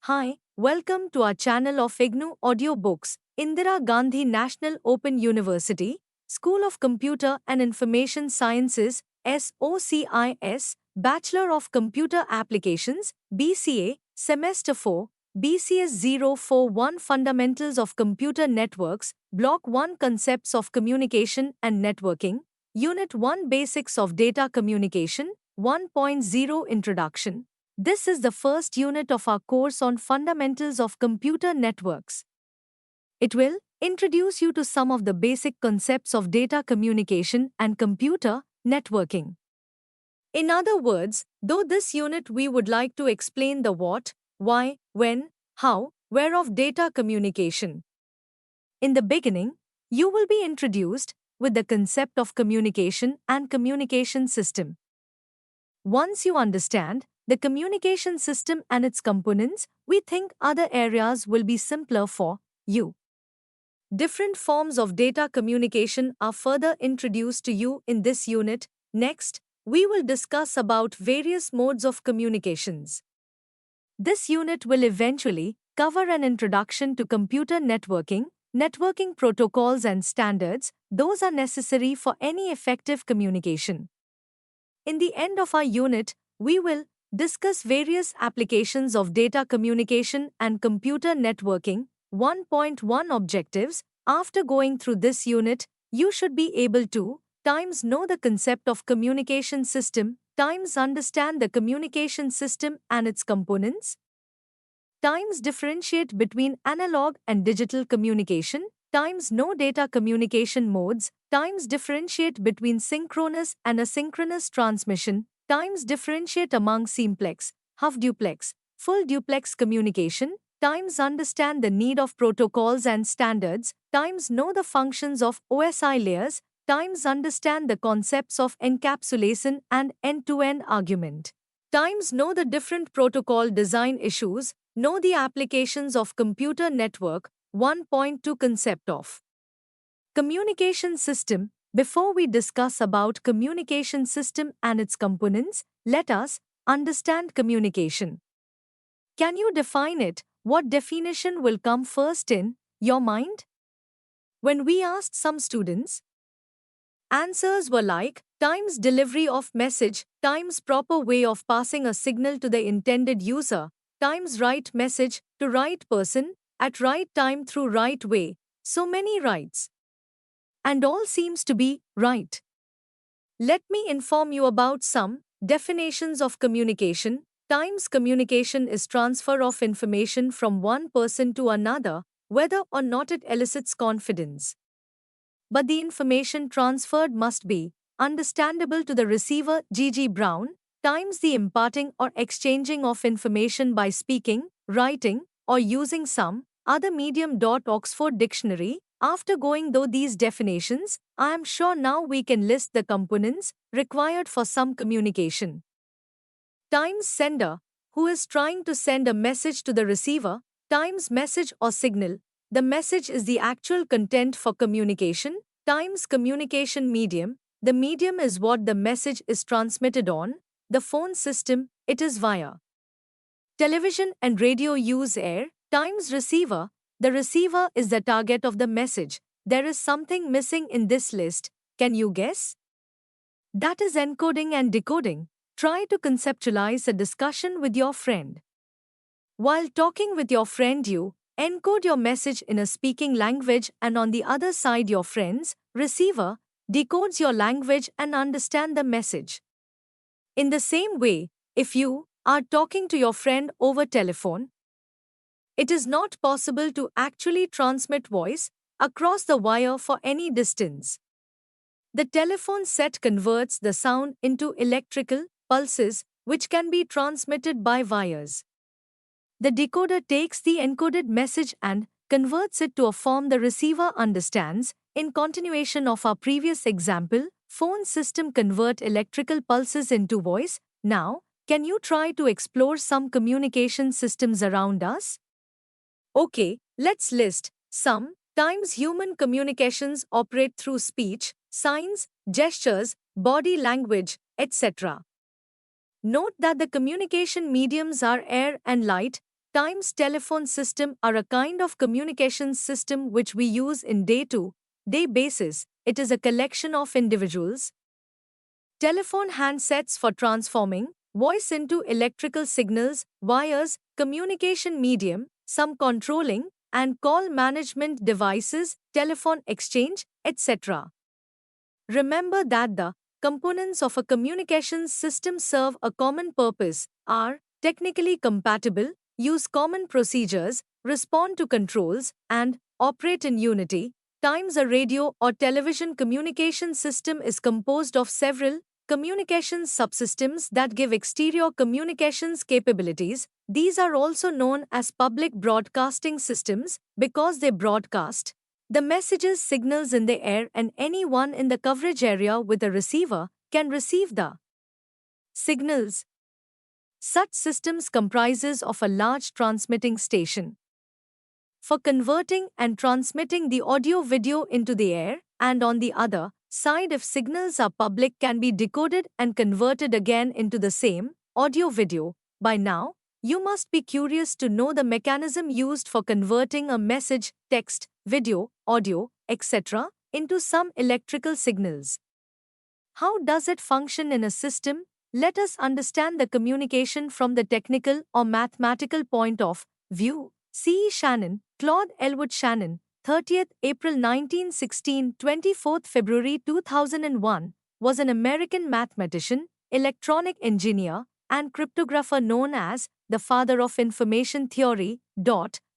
Hi, welcome to our channel of IGNOU Audiobooks, Indira Gandhi National Open University, School of Computer and Information Sciences, SOCIS, Bachelor of Computer Applications, BCA, Semester 4, BCS 041 Fundamentals of Computer Networks, Block 1 Concepts of Communication and Networking, Unit 1 Basics of Data Communication, 1.0 Introduction. This is the first unit of our course on fundamentals of computer networks. It will introduce you to some of the basic concepts of data communication and computer networking. In other words, though this unit we would like to explain the what, why, when, how, where of data communication. In the beginning, you will be introduced with the concept of communication and communication system. Once you understand the communication system and its components, we think other areas will be simpler for you. Different forms of data communication are further introduced to you in this unit. Next, we will discuss about various modes of communications. This unit will eventually cover an introduction to computer networking, networking protocols and standards. Those are necessary for any effective communication. In the end of our unit, we will discuss various applications of data communication and computer networking. 1.1 Objectives. After going through this unit, you should be able to times know the concept of communication system, times understand the communication system and its components, times differentiate between analog and digital communication, times know data communication modes, times differentiate between synchronous and asynchronous transmission, times differentiate among simplex, half-duplex, full-duplex communication, times understand the need of protocols and standards, times know the functions of OSI layers, times understand the concepts of encapsulation and end-to-end argument, times know the different protocol design issues, know the applications of computer network. 1.2 Concept of communication system. Before we discuss about communication system and its components, let us understand communication. Can you define it? What definition will come first in your mind? When we asked some students, answers were like times delivery of message, times proper way of passing a signal to the intended user, times right message to right person, at right time through right way, so many rights. And all seems to be right. Let me inform you about some definitions of communication. Times communication is transfer of information from one person to another, whether or not it elicits confidence. But the information transferred must be understandable to the receiver. G.G. Brown. Times the imparting or exchanging of information by speaking, writing, or using some other medium. Oxford Dictionary. After going through these definitions, I am sure now we can list the components required for some communication. Times sender, who is trying to send a message to the receiver, times message or signal. The message is the actual content for communication, times communication medium. The medium is what the message is transmitted on. The phone system, it is via television and radio use air, times receiver. The receiver is the target of the message. There is something missing in this list. Can you guess? That is encoding and decoding. Try to conceptualize a discussion with your friend. While talking with your friend, you encode your message in a speaking language, and on the other side, your friend's receiver decodes your language and understand the message. In the same way, if you are talking to your friend over telephone, it is not possible to actually transmit voice across the wire for any distance. The telephone set converts the sound into electrical pulses, which can be transmitted by wires. The decoder takes the encoded message and converts it to a form the receiver understands. In continuation of our previous example, phone system convert electrical pulses into voice. Now, can you try to explore some communication systems around us? Okay, let's list some. Times human communications operate through speech, signs, gestures, body language, etc. Note that the communication mediums are air and light. Times telephone system are a kind of communications system which we use in day-to-day basis. It is a collection of individuals' telephone handsets for transforming voice into electrical signals, wires, communication medium, some controlling, and call management devices, telephone exchange, etc. Remember that the components of a communications system serve a common purpose, are technically compatible, use common procedures, respond to controls, and operate in unity. Times a radio or television communication system is composed of several communications subsystems that give exterior communications capabilities. These are also known as public broadcasting systems because they broadcast the messages signals in the air, and anyone in the coverage area with a receiver can receive the signals. Such systems comprises of a large transmitting station for converting and transmitting the audio-video into the air, and on the other side, if signals are public, can be decoded and converted again into the same audio-video. By now, you must be curious to know the mechanism used for converting a message, text, video, audio, etc., into some electrical signals. How does it function in a system? Let us understand the communication from the technical or mathematical point of view. C. E. Shannon, Claude Elwood Shannon, 30th April 1916, 24th February 2001, was an American mathematician, electronic engineer, and cryptographer known as the father of information theory.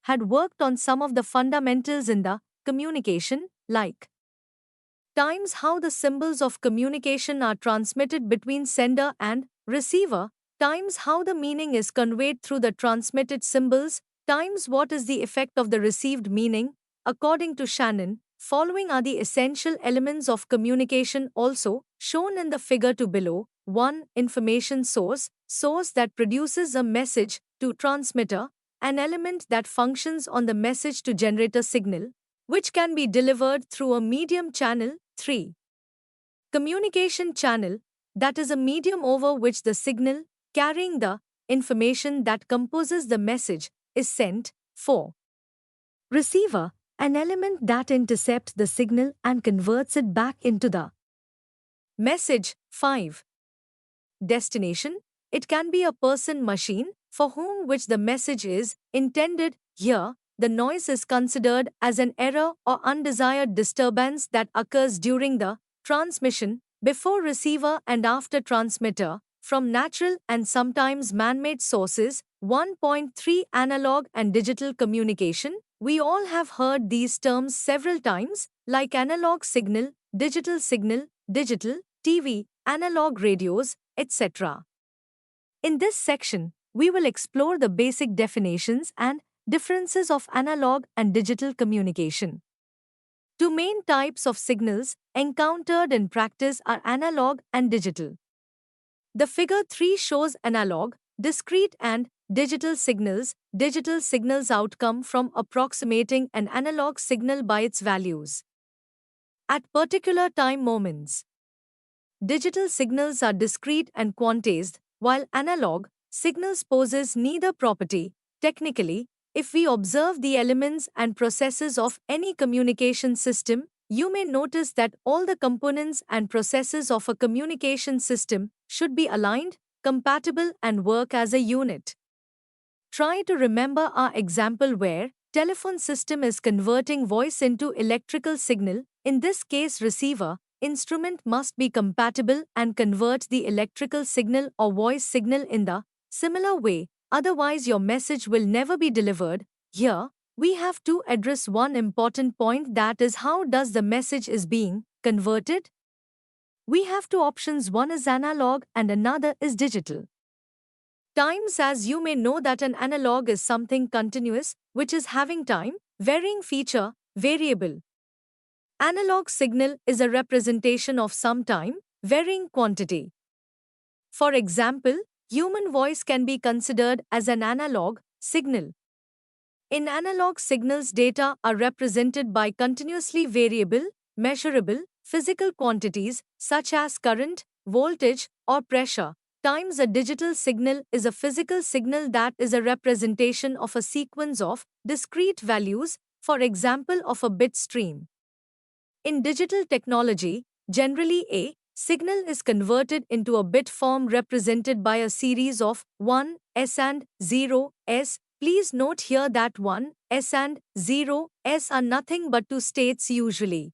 Had worked on some of the fundamentals in the communication, like times how the symbols of communication are transmitted between sender and receiver, times how the meaning is conveyed through the transmitted symbols, times what is the effect of the received meaning. According to Shannon, following are the essential elements of communication also shown in the figure to below. 1. Information source, source that produces a message, to transmitter, an element that functions on the message to generate a signal, which can be delivered through a medium channel. 3. Communication channel, that is a medium over which the signal, carrying the information that composes the message, is sent. 4. Receiver, an element that intercepts the signal and converts it back into the message. 5. Destination, it can be a person, machine, for whom which the message is intended. Here, the noise is considered as an error or undesired disturbance that occurs during the transmission, before receiver and after transmitter, from natural and sometimes man-made sources. 1.3 Analog and digital communication. We all have heard these terms several times, like analog signal, digital TV, analog radios, etc. In this section, we will explore the basic definitions and differences of analog and digital communication. Two main types of signals encountered in practice are analog and digital. The figure 3 shows analog, discrete, and digital signals. Digital signals outcome from approximating an analog signal by its values at particular time moments. Digital signals are discrete and quantized, while analog signals possess neither property. Technically, if we observe the elements and processes of any communication system, you may notice that all the components and processes of a communication system should be aligned, compatible, and work as a unit. Try to remember our example where telephone system is converting voice into electrical signal. In this case, receiver instrument must be compatible and convert the electrical signal or voice signal in the similar way, otherwise your message will never be delivered. Here, we have to address one important point, that is, how does the message is being converted? We have two options, one is analog and another is digital. Times, as you may know that an analog is something continuous, which is having time, varying feature, variable. Analog signal is a representation of some time, varying quantity. For example, human voice can be considered as an analog signal. In analog signals, data are represented by continuously variable, measurable, physical quantities such as current, voltage, or pressure. times, a digital signal is a physical signal that is a representation of a sequence of discrete values, for example, of a bit stream. In digital technology, generally a signal is converted into a bit form represented by a series of 1 S and 0 S. Please note here that 1 S and 0 S are nothing but two states usually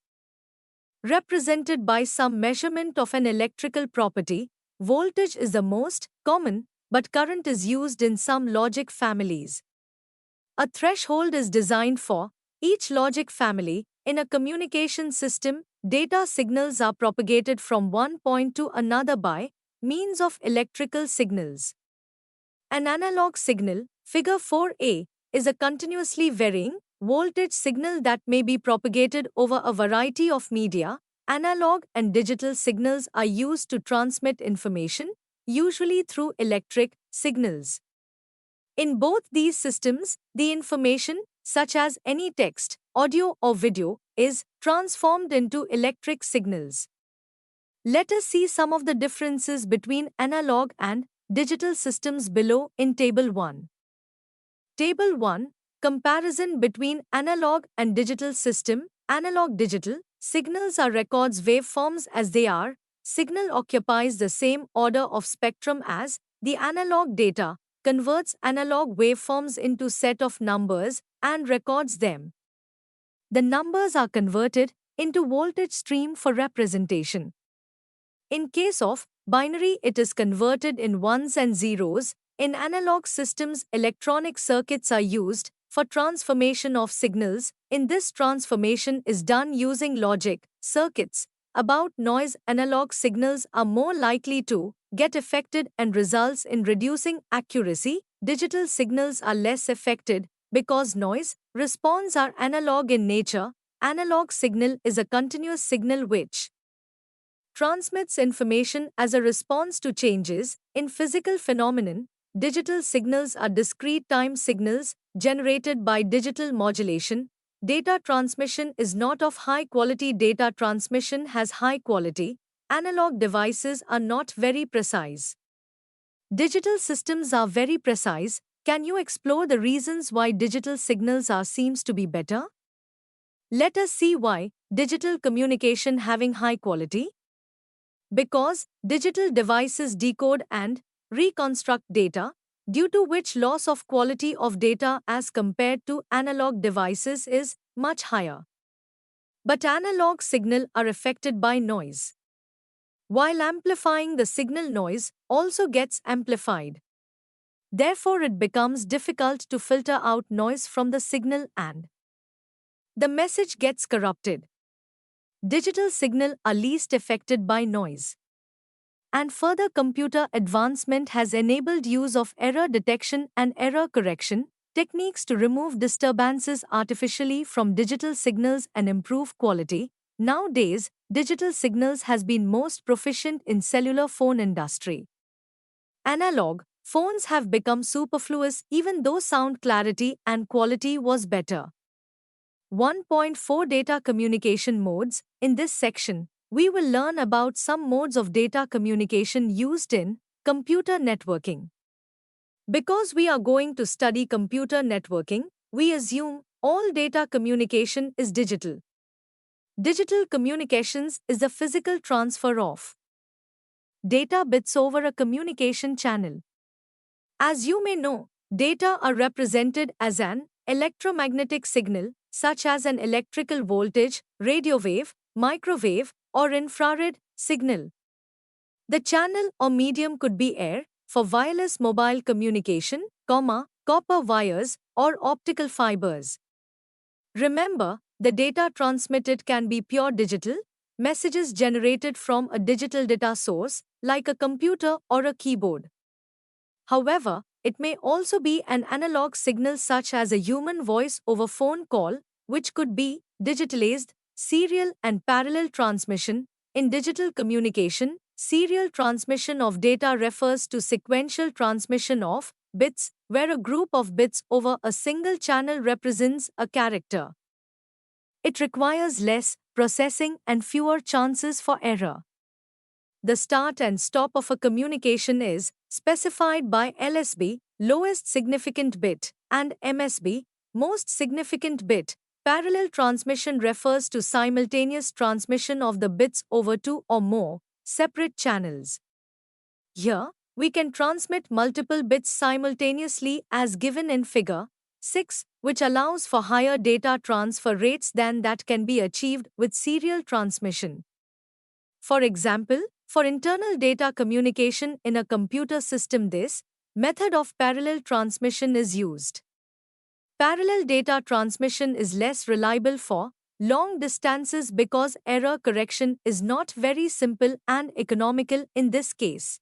represented by some measurement of an electrical property. Voltage is the most common, but current is used in some logic families. A threshold is designed for each logic family. In a communication system, data signals are propagated from one point to another by means of electrical signals. An analog signal, figure 4a, is a continuously varying voltage signal that may be propagated over a variety of media. Analog and digital signals are used to transmit information, usually through electric signals. In both these systems, the information, such as any text, audio, or video, is transformed into electric signals. Let us see some of the differences between analog and digital systems below in Table 1. Table 1. Comparison between analog and digital system. Analog digital signals are records waveforms as they are. Signal occupies the same order of spectrum as the analog data, converts analog waveforms into set of numbers and records them. The numbers are converted into voltage stream for representation. In case of binary, it is converted in ones and zeros. In analog systems, electronic circuits are used for transformation of signals. In this transformation is done using logic circuits. About noise, analog signals are more likely to get affected and results in reducing accuracy. Digital signals are less affected because noise response are analog in nature. Analog signal is a continuous signal which transmits information as a response to changes in physical phenomenon. Digital signals are discrete time signals generated by digital modulation. Data transmission is not of high quality. Data transmission has high quality. Analog devices are not very precise. Digital systems are very precise. Can you explore the reasons why digital signals are seems to be better? Let us see why digital communication having high quality. Because digital devices decode and reconstruct data, due to which loss of quality of data as compared to analog devices is much higher. But analog signal are affected by noise. While amplifying, the signal, noise also gets amplified. Therefore, it becomes difficult to filter out noise from the signal and the message gets corrupted. Digital signal are least affected by noise. And further computer advancement has enabled use of error detection and error correction techniques to remove disturbances artificially from digital signals and improve quality. Nowadays, digital signals has been most proficient in cellular phone industry. Analog phones have become superfluous even though sound clarity and quality was better. 1.4 Data communication modes. In this section, we will learn about some modes of data communication used in computer networking. Because we are going to study computer networking, we assume all data communication is digital. Digital communications is the physical transfer of data bits over a communication channel. As you may know, data are represented as an electromagnetic signal, such as an electrical voltage, radio wave, microwave, or infrared signal. The channel or medium could be air, for wireless mobile communication, copper wires, or optical fibers. Remember, the data transmitted can be pure digital, messages generated from a digital data source, like a computer or a keyboard. However, it may also be an analog signal such as a human voice over phone call, which could be digitalized. Serial and parallel transmission. In digital communication, serial transmission of data refers to sequential transmission of bits, where a group of bits over a single channel represents a character. It requires less processing and fewer chances for error. the start and stop of a communication is specified by LSB, lowest significant bit, and MSB, most significant bit. Parallel transmission refers to simultaneous transmission of the bits over two or more separate channels. Here, we can transmit multiple bits simultaneously as given in Figure 6, which allows for higher data transfer rates than that can be achieved with serial transmission. For example, for internal data communication in a computer system, this method of parallel transmission is used. Parallel data transmission is less reliable for long distances because error correction is not very simple and economical in this case.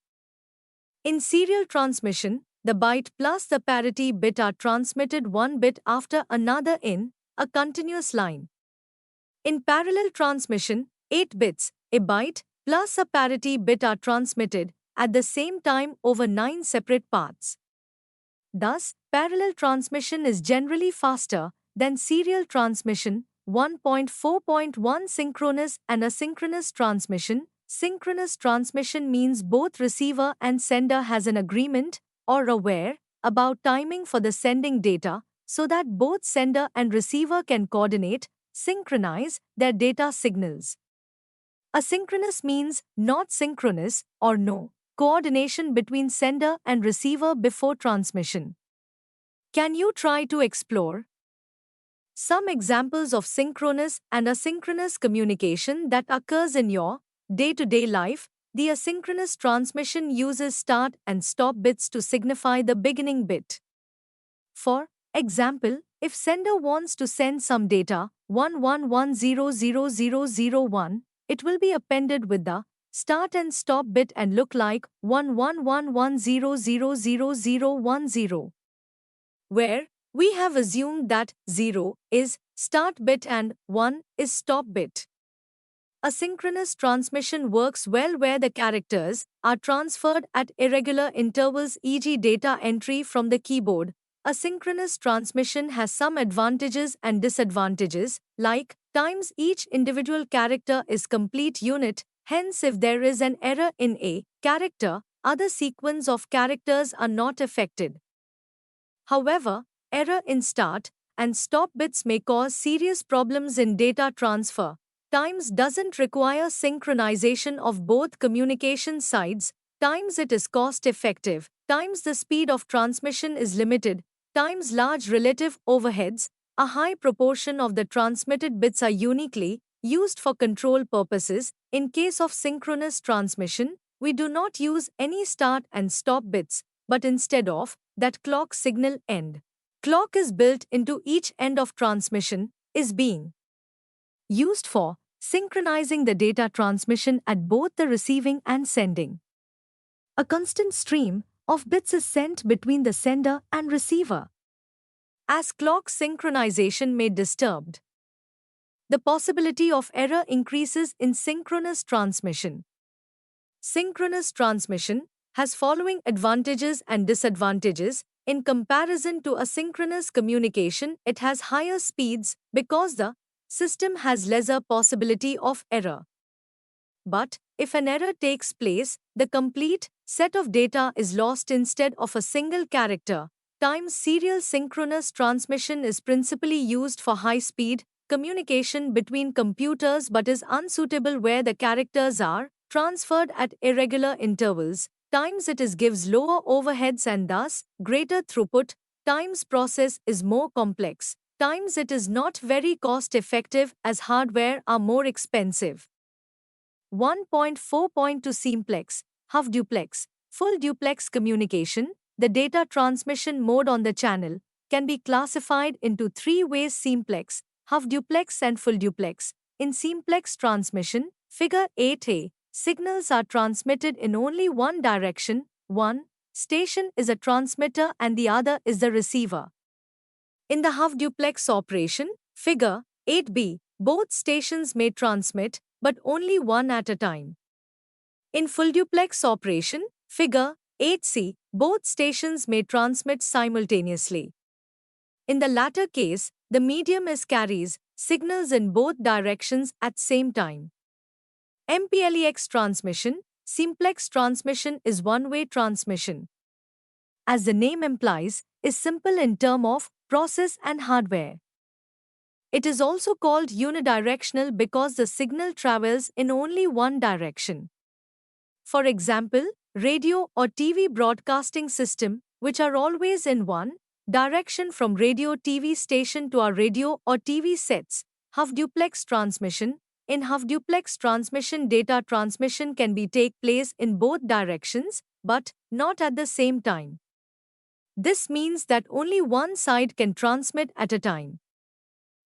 In serial transmission, the byte plus the parity bit are transmitted one bit after another in a continuous line. In parallel transmission, 8 bits, a byte, plus a parity bit are transmitted at the same time over 9 separate paths. Thus, parallel transmission is generally faster than serial transmission. 1.4.1 Synchronous and asynchronous transmission. Synchronous transmission means both receiver and sender has an agreement or aware about timing for the sending data so that both sender and receiver can coordinate, synchronize their data signals. Asynchronous means not synchronous or no coordination between sender and receiver before transmission. Can you try to explore some examples of synchronous and asynchronous communication that occurs in your day-to-day life? The asynchronous transmission uses start and stop bits to signify the beginning bit. For example, if sender wants to send some data 11100001, it will be appended with the start and stop bit and look like 1111000010, where we have assumed that 0 is start bit and 1 is stop bit. Asynchronous transmission works well where the characters are transferred at irregular intervals, e.g. data entry from the keyboard. Asynchronous transmission has some advantages and disadvantages, like times each individual character is complete unit, hence if there is an error in a character, other sequence of characters are not affected. However, error in start and stop bits may cause serious problems in data transfer. Times doesn't require synchronization of both communication sides, times it is cost-effective, times the speed of transmission is limited, times large relative overheads, a high proportion of the transmitted bits are uniquely used for control purposes. In case of synchronous transmission, we do not use any start and stop bits, but instead of that clock signal end. Clock is built into each end of transmission, is being used for synchronizing the data transmission at both the receiving and sending. A constant stream of bits is sent between the sender and receiver. As clock synchronization may be disturbed, the possibility of error increases in synchronous transmission. Synchronous transmission has following advantages and disadvantages. In comparison to asynchronous communication, it has higher speeds because the system has lesser possibility of error. But if an error takes place, the complete set of data is lost instead of a single character. Times serial synchronous transmission is principally used for high-speed communication between computers but is unsuitable where the characters are transferred at irregular intervals. Times it gives lower overheads and thus greater throughput. Times process is more complex. Times it is not very cost-effective as hardware are more expensive. 1.4.2 Simplex, half duplex, full duplex communication. The data transmission mode on the channel can be classified into three ways: simplex, half duplex and full duplex. In simplex transmission, figure 8a, signals are transmitted in only one direction. One station is a transmitter and the other is the receiver. In the half duplex operation, figure 8b, both stations may transmit, but only one at a time. In full duplex operation, figure 8c, both stations may transmit simultaneously. In the latter case, the medium carries signals in both directions at same time. MPLEX transmission, simplex transmission is one-way transmission. As the name implies, is simple in terms of process and hardware. It is also called unidirectional because the signal travels in only one direction. For example, radio or TV broadcasting system, which are always in one direction from radio TV station to our radio or TV sets, half duplex transmission. In half duplex transmission, data transmission can be take place in both directions, but not at the same time. This means that only one side can transmit at a time.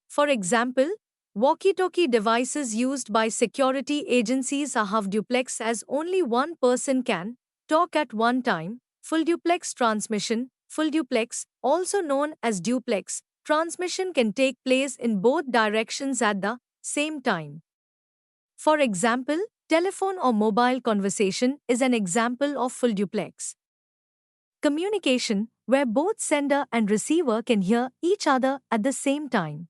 For example, walkie-talkie devices used by security agencies are half duplex as only one person can talk at one time. Full duplex transmission, full duplex, also known as duplex, transmission can take place in both directions at the same time. For example, telephone or mobile conversation is an example of full duplex communication, where both sender and receiver can hear each other at the same time.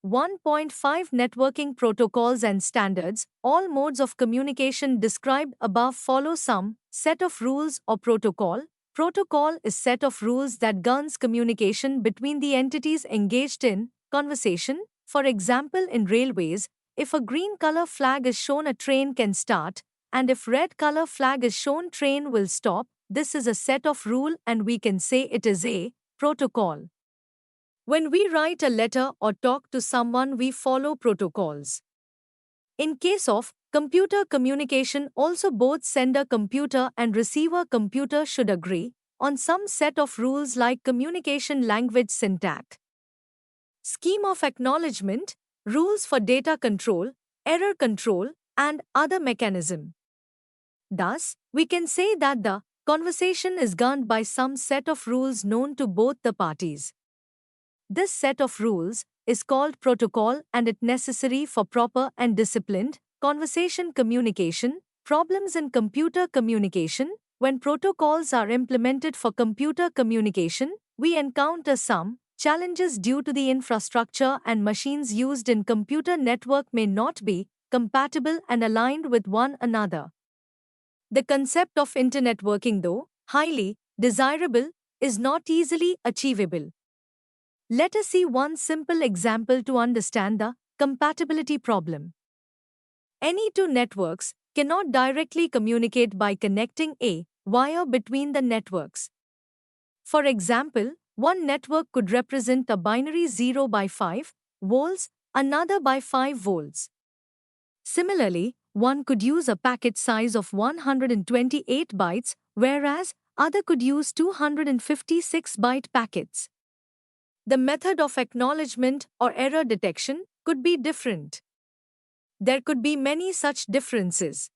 1.5 Networking protocols and standards. All modes of communication described above follow some set of rules or protocol. Protocol is set of rules that governs communication between the entities engaged in conversation. For example, in railways, if a green color flag is shown, a train can start, and if red color flag is shown, train will stop. This is a set of rule and we can say it is a protocol. When we write a letter or talk to someone, we follow protocols. In case of computer communication, also both sender computer and receiver computer should agree on some set of rules like communication language syntax, scheme of acknowledgement, rules for data control, error control, and other mechanism. Thus, we can say that the conversation is governed by some set of rules known to both the parties. This set of rules is called protocol and it necessary for proper and disciplined conversation communication. Problems in computer communication. When protocols are implemented for computer communication, we encounter some challenges due to the infrastructure and machines used in computer network may not be compatible and aligned with one another. The concept of internet working, though highly desirable, is not easily achievable. Let us see one simple example to understand the compatibility problem. Any two networks cannot directly communicate by connecting a wire between the networks. For example, one network could represent a binary 0 by 5 volts, another by 5 volts. Similarly, one could use a packet size of 128 bytes, whereas other could use 256 byte packets. The method of acknowledgement or error detection could be different. There could be many such differences.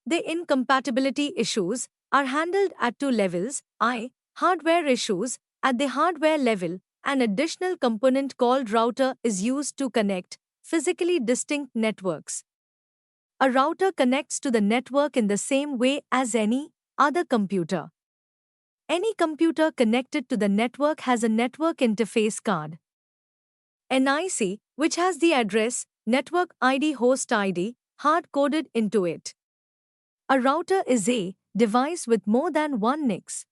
The incompatibility issues are handled at two levels: I. Hardware issues. At the hardware level, an additional component called router is used to connect physically distinct networks. A router connects to the network in the same way as any other computer. Any computer connected to the network has a network interface card, NIC, which has the address, network ID, host ID, hard-coded into it. A router is a device with more than one NICs.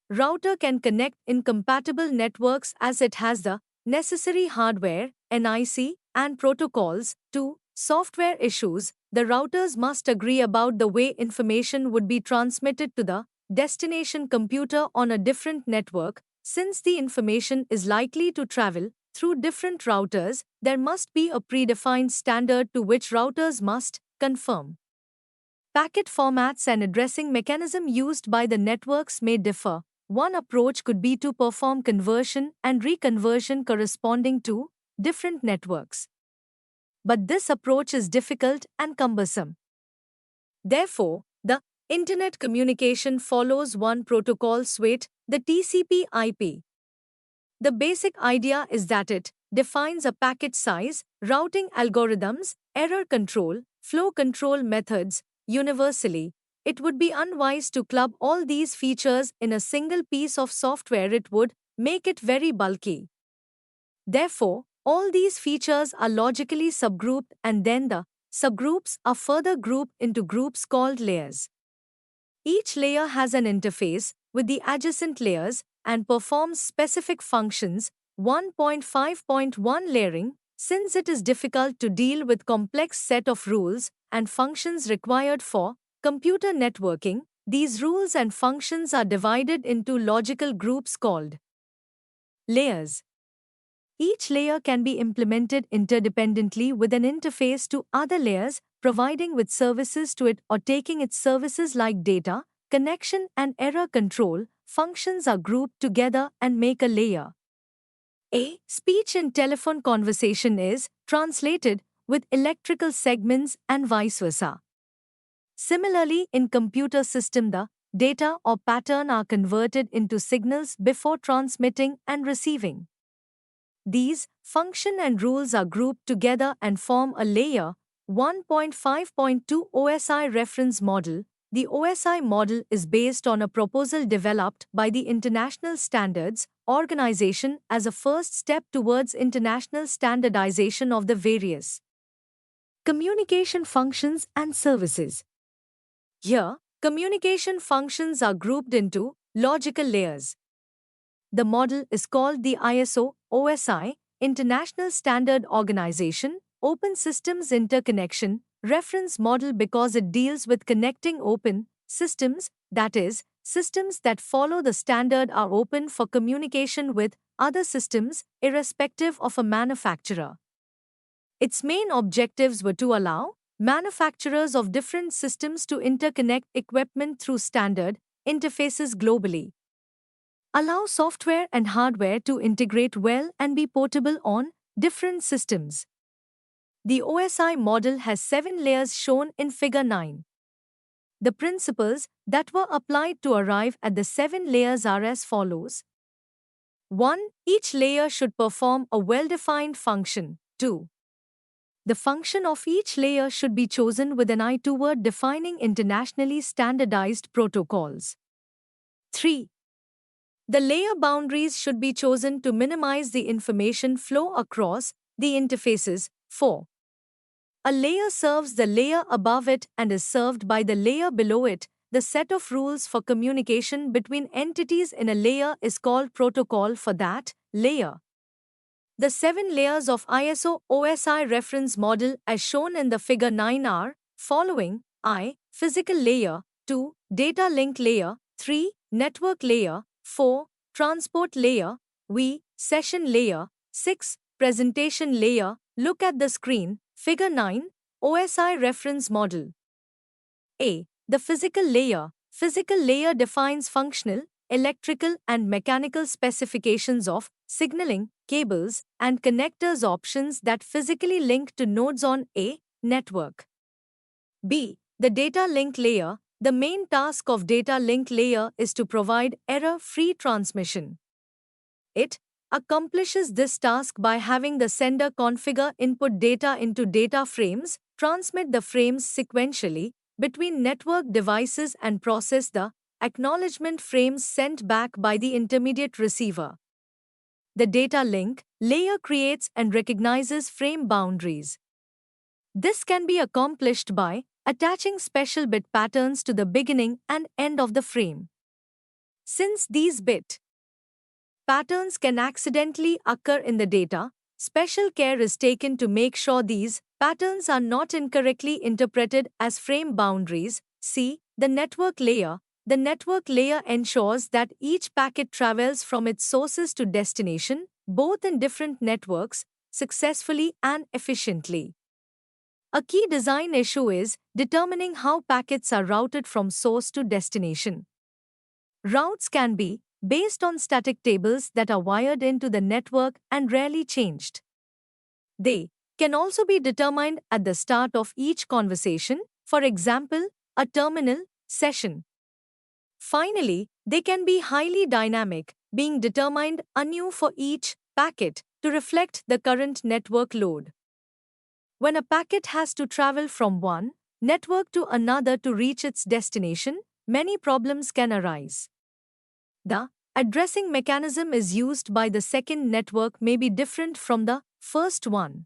Router can connect incompatible networks as it has the necessary hardware, NIC, and protocols. 2. Software issues. The routers must agree about the way information would be transmitted to the destination computer on a different network. Since the information is likely to travel through different routers, there must be a predefined standard to which routers must conform. Packet formats and addressing mechanism used by the networks may differ. One approach could be to perform conversion and reconversion corresponding to different networks. But this approach is difficult and cumbersome. Therefore, the Internet communication follows one protocol suite, the TCP/IP. The basic idea is that it defines a packet size, routing algorithms, error control, flow control methods universally. It would be unwise to club all these features in a single piece of software. It would make it very bulky. Therefore, all these features are logically subgrouped and then the subgroups are further grouped into groups called layers. Each layer has an interface with the adjacent layers and performs specific functions. 1.5.1 Layering. Since it is difficult to deal with complex set of rules and functions required for computer networking, these rules and functions are divided into logical groups called layers. Each layer can be implemented interdependently with an interface to other layers, providing with services to it or taking its services like data, connection, and error control. Functions are grouped together and make a layer. A speech in telephone conversation is translated with electrical segments and vice versa. Similarly, in computer system, the data or pattern are converted into signals before transmitting and receiving. These function and rules are grouped together and form a layer. 1.5.2 OSI Reference Model. The OSI model is based on a proposal developed by the International Standards Organization as a first step towards international standardization of the various communication functions and services. Here, communication functions are grouped into logical layers. The model is called the ISO OSI International Standard Organization Open Systems Interconnection Reference Model because it deals with connecting open systems, that is, systems that follow the standard are open for communication with other systems, irrespective of a manufacturer. Its main objectives were to allow manufacturers of different systems to interconnect equipment through standard interfaces globally, allow software and hardware to integrate well and be portable on different systems. The OSI model has 7 layers shown in Figure 9. The principles that were applied to arrive at the 7 layers are as follows. 1. Each layer should perform a well-defined function. 2. The function of each layer should be chosen with an eye toward defining internationally standardized protocols. 3. The layer boundaries should be chosen to minimize the information flow across the interfaces. 4. A layer serves the layer above it and is served by the layer below it. The set of rules for communication between entities in a layer is called protocol for that layer. The 7 layers of ISO OSI reference model as shown in the Figure 9 are following: I. Physical layer. 2. Data link layer. 3. Network layer. 4. Transport layer. V. Session layer. 6. Presentation layer. Look at the screen. Figure 9. OSI reference model. A. The physical layer. Physical layer defines functional, electrical and mechanical specifications of signaling, cables, and connectors options that physically link to nodes on a network. B. The data link layer. The main task of data link layer is to provide error-free transmission. It accomplishes this task by having the sender configure input data into data frames, transmit the frames sequentially between network devices and process the acknowledgement frames sent back by the intermediate receiver. The data link layer creates and recognizes frame boundaries. This can be accomplished by attaching special bit patterns to the beginning and end of the frame. Since these bit patterns can accidentally occur in the data, special care is taken to make sure these patterns are not incorrectly interpreted as frame boundaries. C. The network layer. The network layer ensures that each packet travels from its sources to destination, both in different networks, successfully and efficiently. A key design issue is determining how packets are routed from source to destination. Routes can be based on static tables that are wired into the network and rarely changed. They can also be determined at the start of each conversation, for example, a terminal session. Finally, they can be highly dynamic, being determined anew for each packet to reflect the current network load. When a packet has to travel from one network to another to reach its destination, many problems can arise. The addressing mechanism is used by the second network may be different from the first one.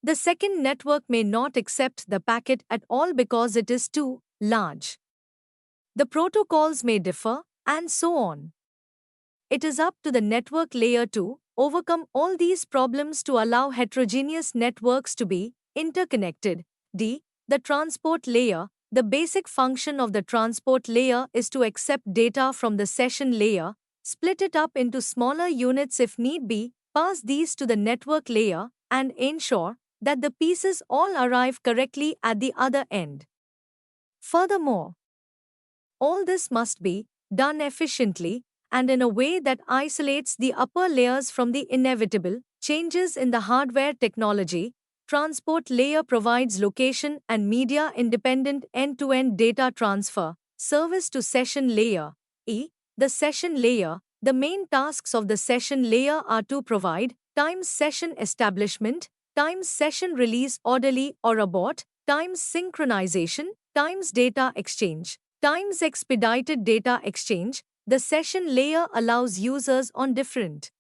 The second network may not accept the packet at all because it is too large. The protocols may differ, and so on. It is up to the network layer to overcome all these problems to allow heterogeneous networks to be interconnected. D. The transport layer. The basic function of the transport layer is to accept data from the session layer, split it up into smaller units if need be, pass these to the network layer, and ensure that the pieces all arrive correctly at the other end. Furthermore, all this must be done efficiently and in a way that isolates the upper layers from the inevitable changes in the hardware technology. Transport layer provides location and media independent end-to-end data transfer service to session layer. E. The session layer. The main tasks of the session layer are to provide times session establishment, times session release orderly or abort, times synchronization, times data exchange, times expedited data exchange. The session layer allows users on different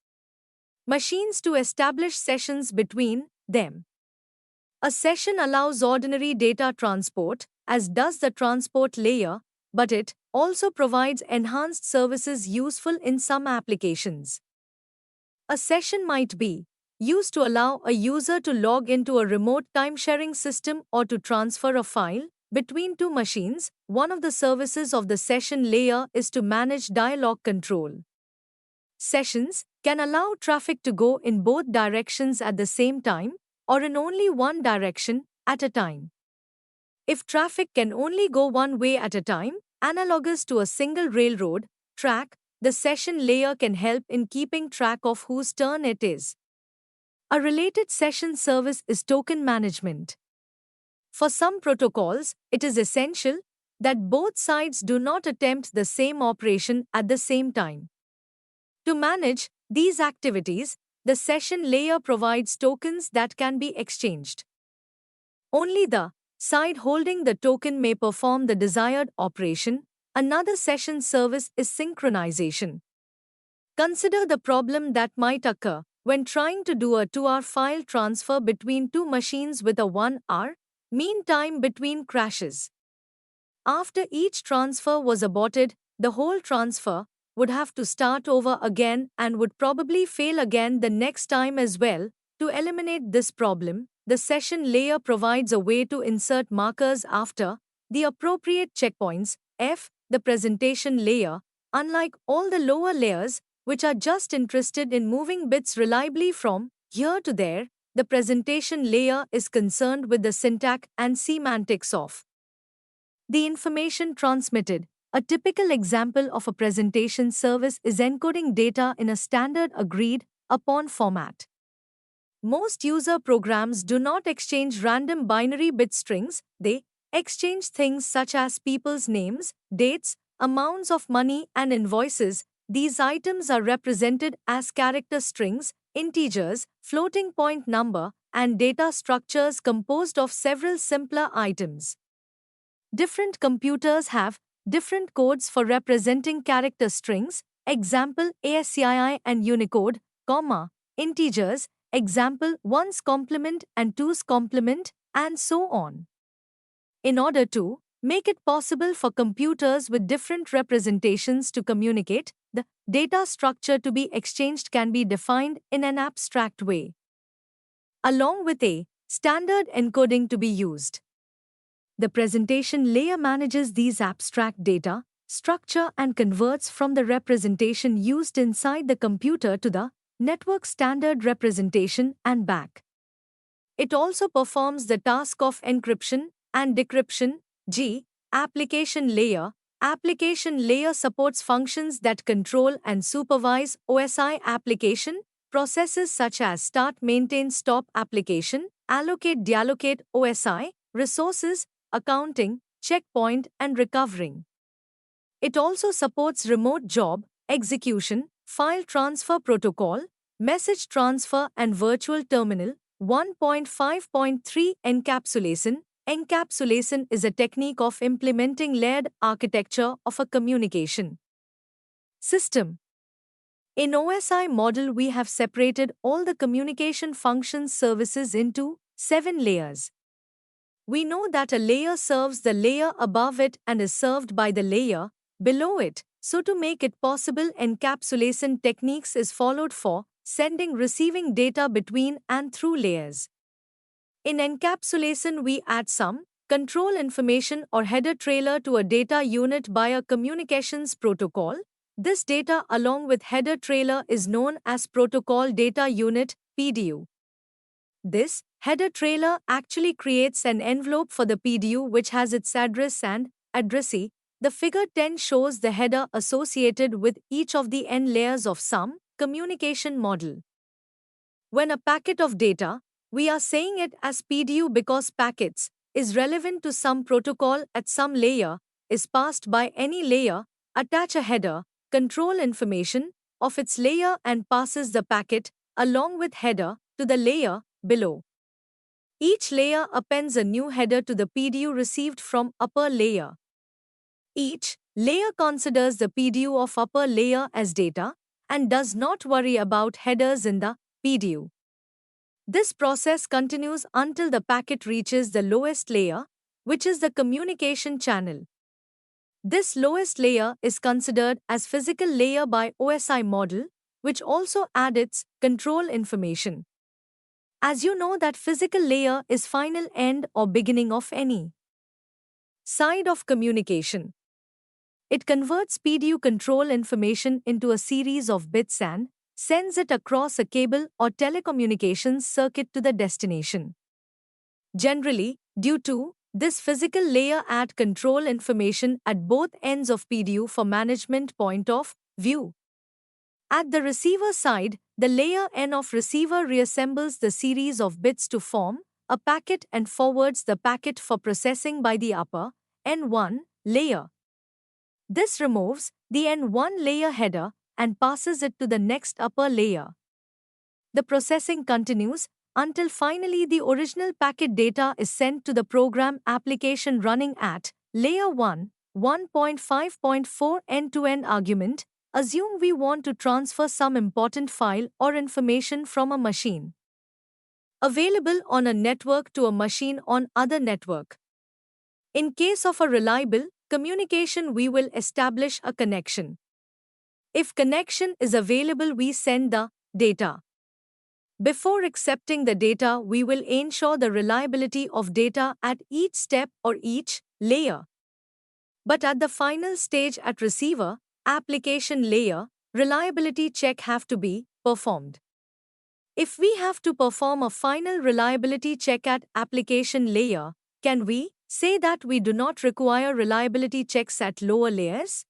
machines to establish sessions between them. A session allows ordinary data transport, as does the transport layer, but it also provides enhanced services useful in some applications. A session might be used to allow a user to log into a remote time-sharing system or to transfer a file between two machines. One of the services of the session layer is to manage dialog control. Sessions can allow traffic to go in both directions at the same time or in only one direction at a time. If traffic can only go one way at a time, analogous to a single railroad track, the session layer can help in keeping track of whose turn it is. A related session service is token management. For some protocols, it is essential that both sides do not attempt the same operation at the same time. To manage these activities, the session layer provides tokens that can be exchanged. Only the side holding the token may perform the desired operation. Another session service is synchronization. Consider the problem that might occur when trying to do a 2-hour file transfer between two machines with a 1-hour mean time between crashes. After each transfer was aborted, the whole transfer would have to start over again and would probably fail again the next time as well. To eliminate this problem, the session layer provides a way to insert markers after the appropriate checkpoints. F. The presentation layer. Unlike all the lower layers, which are just interested in moving bits reliably from here to there, the presentation layer is concerned with the syntax and semantics of the information transmitted. A typical example of a presentation service is encoding data in a standard agreed upon format. Most user programs do not exchange random binary bit strings, they exchange things such as people's names, dates, amounts of money, and invoices. These items are represented as character strings, integers, floating point number, and data structures composed of several simpler items. Different computers have different codes for representing character strings, example ASCII and Unicode, comma, integers, example 1's complement and 2's complement, and so on. In order to make it possible for computers with different representations to communicate, the data structure to be exchanged can be defined in an abstract way, along with a standard encoding to be used. The presentation layer manages these abstract data structure and converts from the representation used inside the computer to the network standard representation and back. It also performs the task of encryption and decryption. G. Application layer. Application layer supports functions that control and supervise OSI application processes such as start, maintain, stop application, allocate, deallocate OSI, resources, accounting, checkpoint, and recovering. It also supports remote job execution, file transfer protocol, message transfer, and virtual terminal. 1.5.3 Encapsulation. Encapsulation is a technique of implementing layered architecture of a communication system. In OSI model, we have separated all the communication functions services into 7 layers. We know that a layer serves the layer above it and is served by the layer below it. So to make it possible, encapsulation techniques is followed for sending receiving data between and through layers. In encapsulation, we add some control information or header trailer to a data unit by a communications protocol. This data along with header trailer is known as protocol data unit (PDU). This header trailer actually creates an envelope for the PDU which has its address and addressee. The figure 10 shows the header associated with each of the n layers of some communication model. When a packet of data, we are saying it as PDU because packets is relevant to some protocol at some layer, is passed by any layer, attach a header, control information of its layer and passes the packet along with header to the layer below. Each layer appends a new header to the PDU received from upper layer. Each layer considers the PDU of upper layer as data and does not worry about headers in the PDU. This process continues until the packet reaches the lowest layer, which is the communication channel. This lowest layer is considered as physical layer by OSI model, which also adds control information. As you know that physical layer is final end or beginning of any side of communication. It converts PDU control information into a series of bits and sends it across a cable or telecommunications circuit to the destination. Generally, due to this physical layer add control information at both ends of PDU for management point of view. At the receiver side, the layer N of receiver reassembles the series of bits to form a packet and forwards the packet for processing by the upper N1 layer. This removes the N1 layer header and passes it to the next upper layer. The processing continues until finally the original packet data is sent to the program application running at layer 1, 1.5.4 end-to-end argument. Assume we want to transfer some important file or information from a machine available on a network to a machine on other network. In case of a reliable communication, we will establish a connection. If connection is available, we send the data. Before accepting the data, we will ensure the reliability of data at each step or each layer. But at the final stage at receiver, application layer, reliability check have to be performed. If we have to perform a final reliability check at application layer, can we say that we do not require reliability checks at lower layers?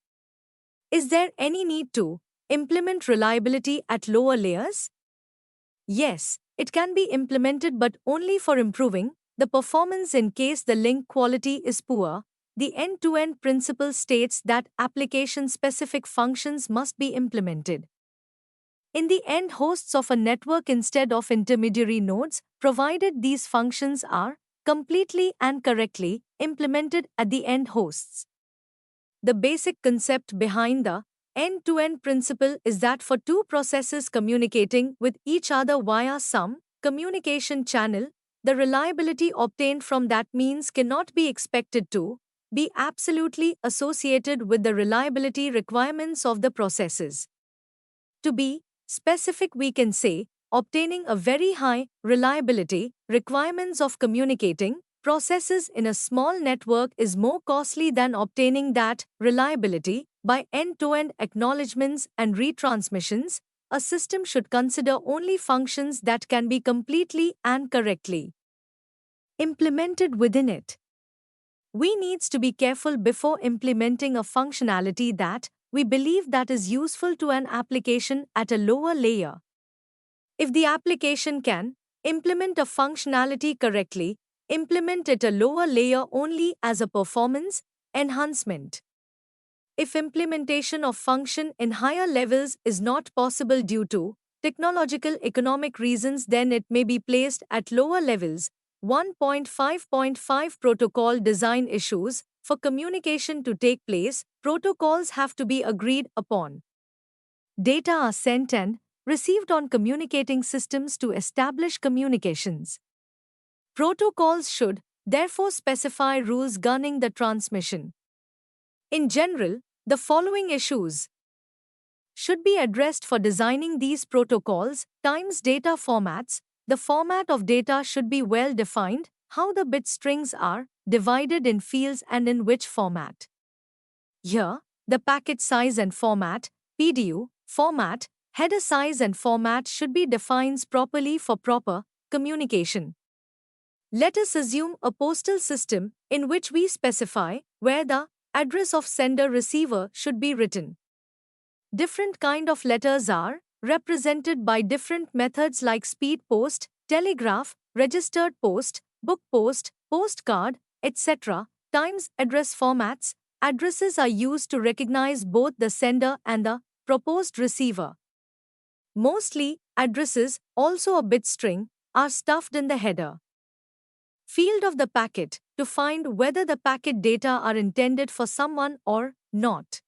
Is there any need to implement reliability at lower layers? Yes, it can be implemented but only for improving the performance in case the link quality is poor. The end-to-end principle states that application-specific functions must be implemented in the end hosts of a network instead of intermediary nodes, provided these functions are completely and correctly implemented at the end hosts. The basic concept behind the end-to-end principle is that for two processes communicating with each other via some communication channel, the reliability obtained from that means cannot be expected to be absolutely associated with the reliability requirements of the processes. To be specific, we can say obtaining a very high reliability requirements of communicating processes in a small network is more costly than obtaining that reliability by end-to-end acknowledgements and retransmissions. A system should consider only functions that can be completely and correctly implemented within it. We needs to be careful before implementing a functionality that we believe that is useful to an application at a lower layer. If the application can implement a functionality correctly, implement it a lower layer only as a performance enhancement. If implementation of function in higher levels is not possible due to technological economic reasons, then it may be placed at lower levels. 1.5.5 Protocol design issues. For communication to take place, protocols have to be agreed upon. Data are sent and received on communicating systems to establish communications. Protocols should, therefore, specify rules governing the transmission. In general, the following issues should be addressed for designing these protocols. Times data formats. The format of data should be well defined, how the bit strings are divided in fields and in which format. Here, the packet size and format, PDU, format, header size and format should be defined properly for proper communication. Let us assume a postal system in which we specify where the address of sender-receiver should be written. Different kind of letters are represented by different methods like speed post, telegraph, registered post, book post, postcard, etc. Times address formats. Addresses are used to recognize both the sender and the proposed receiver. Mostly, addresses, also a bit string, are stuffed in the header field of the packet to find whether the packet data are intended for someone or not.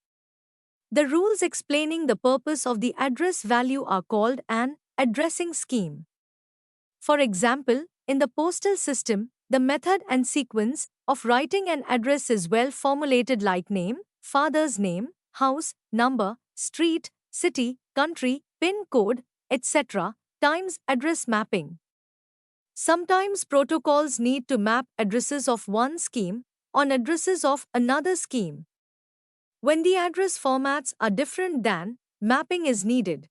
The rules explaining the purpose of the address value are called an addressing scheme. For example, in the postal system, the method and sequence of writing an address is well formulated like name, father's name, house, number, street, city, country, PIN code, etc. Times address mapping. Sometimes protocols need to map addresses of one scheme on addresses of another scheme. When the address formats are different, then mapping is needed.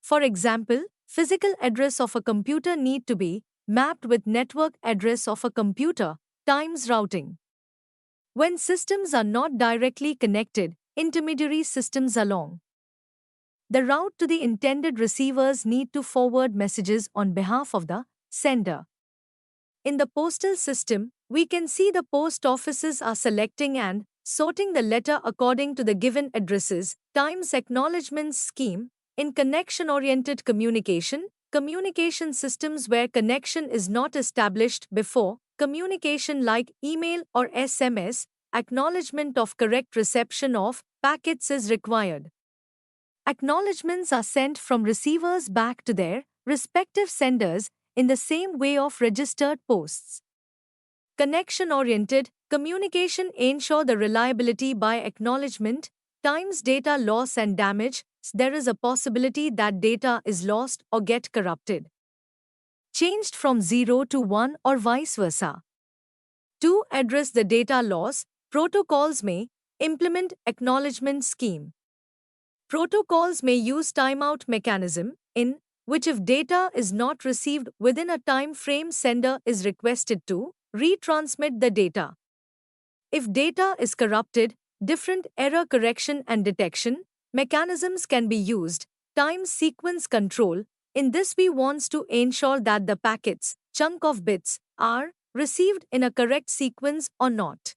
For example, physical address of a computer need to be mapped with network address of a computer times routing. When systems are not directly connected, intermediary systems along the route to the intended receivers need to forward messages on behalf of the sender. In the postal system, we can see the post offices are selecting and sorting the letter according to the given addresses. Times acknowledgements scheme. In connection-oriented communication, communication systems where connection is not established before communication like email or SMS, acknowledgement of correct reception of packets is required. Acknowledgements are sent from receivers back to their respective senders in the same way of registered posts. Connection-oriented communication ensure the reliability by acknowledgement. Times data loss and damage. There is a possibility that data is lost or get corrupted, changed from 0 to 1 or vice versa. To address the data loss, protocols may implement acknowledgement scheme. Protocols may use timeout mechanism in which if data is not received within a time frame, sender is requested to retransmit the data. If data is corrupted, different error correction and detection mechanisms can be used. Time sequence control. In this we want to ensure that the packets, chunk of bits, are received in a correct sequence or not.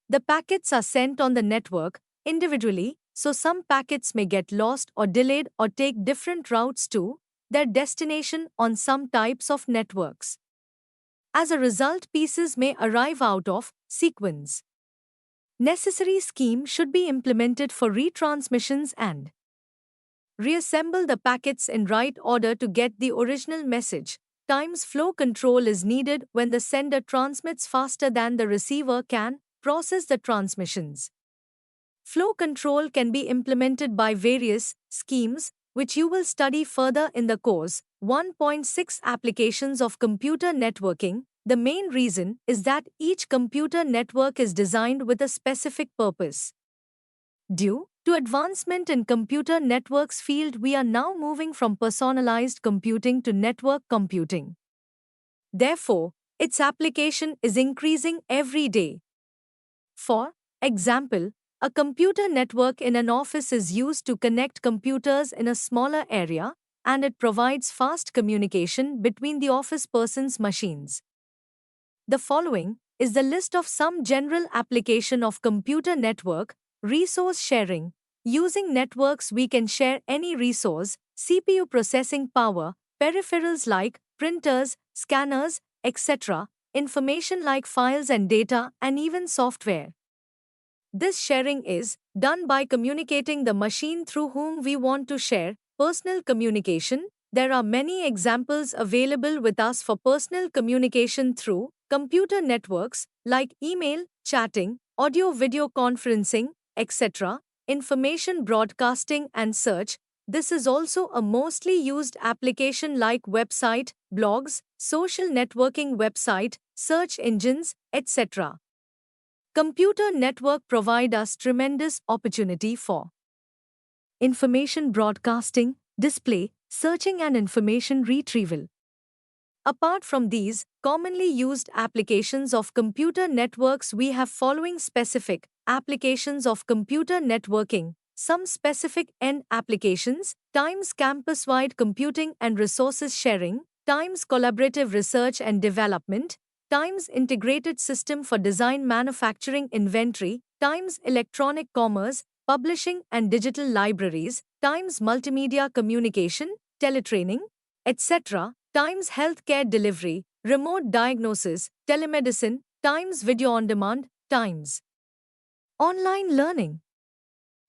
The packets are sent on the network individually, so some packets may get lost or delayed or take different routes to their destination on some types of networks. As a result, pieces may arrive out of sequence. Necessary scheme should be implemented for retransmissions and reassemble the packets in right order to get the original message. Times flow control is needed when the sender transmits faster than the receiver can process the transmissions. Flow control can be implemented by various schemes, which you will study further in the course. 1.6 Applications of computer networking. The main reason is that each computer network is designed with a specific purpose. Due to advancement in computer networks field, we are now moving from personalized computing to network computing. Therefore, its application is increasing every day. For example, a computer network in an office is used to connect computers in a smaller area, and it provides fast communication between the office person's machines. The following is the list of some general application of computer network. Resource sharing. Using networks we can share any resource, CPU processing power, peripherals like printers, scanners, etc., information like files and data, and even software. This sharing is done by communicating the machine through whom we want to share. Personal communication. there are many examples available with us for personal communication through computer networks like email, chatting, audio-video conferencing, etc., information broadcasting and search. This is also a mostly used application like website, blogs, social networking website, search engines, etc. Computer network provide us tremendous opportunity for information broadcasting, display, searching and information retrieval. Apart from these commonly used applications of computer networks, we have following specific applications of computer networking. Some specific end applications, times campus-wide computing and resources sharing, times collaborative research and development, times integrated system for design manufacturing inventory, times electronic commerce, publishing and digital libraries, times multimedia communication, teletraining, etc., times healthcare delivery, remote diagnosis, telemedicine, times video on demand, times online learning.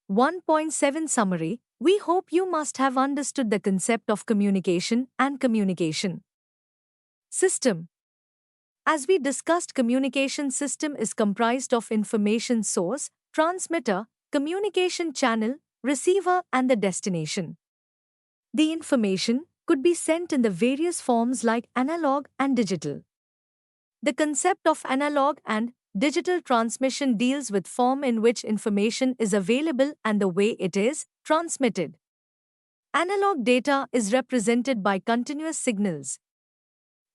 1.7 Summary. We hope you must have understood the concept of communication and communication system. As we discussed, communication system is comprised of information source, transmitter, communication channel, receiver and the destination. The information could be sent in the various forms like analog and digital. The concept of analog and digital transmission deals with form in which information is available and the way it is transmitted. Analog data is represented by continuous signals.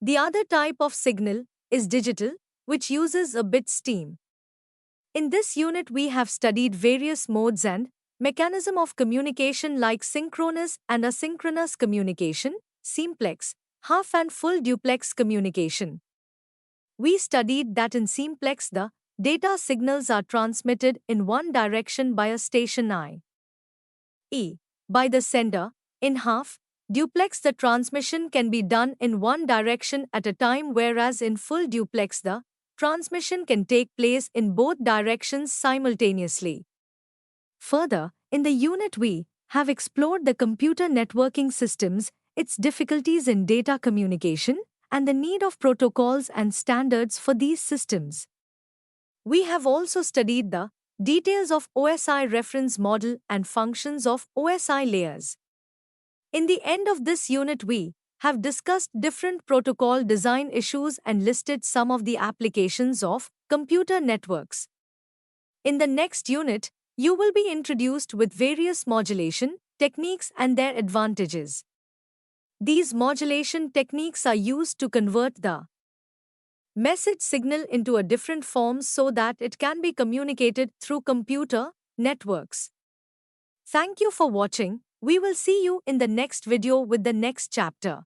The other type of signal is digital, which uses a bit stream. In this unit we have studied various modes and mechanism of communication like synchronous and asynchronous communication, simplex, half and full duplex communication. We studied that in simplex the data signals are transmitted in one direction by a station i.e. by the sender. In half duplex the transmission can be done in one direction at a time, whereas in full duplex the transmission can take place in both directions simultaneously. Further, in the unit we have explored the computer networking systems, its difficulties in data communication, and the need of protocols and standards for these systems. We have also studied the details of OSI reference model and functions of OSI layers. In the end of this unit we have discussed different protocol design issues and listed some of the applications of computer networks. In the next unit, you will be introduced with various modulation techniques and their advantages. These modulation techniques are used to convert the message signal into a different form so that it can be communicated through computer networks. Thank you for watching. We will see you in the next video with the next chapter.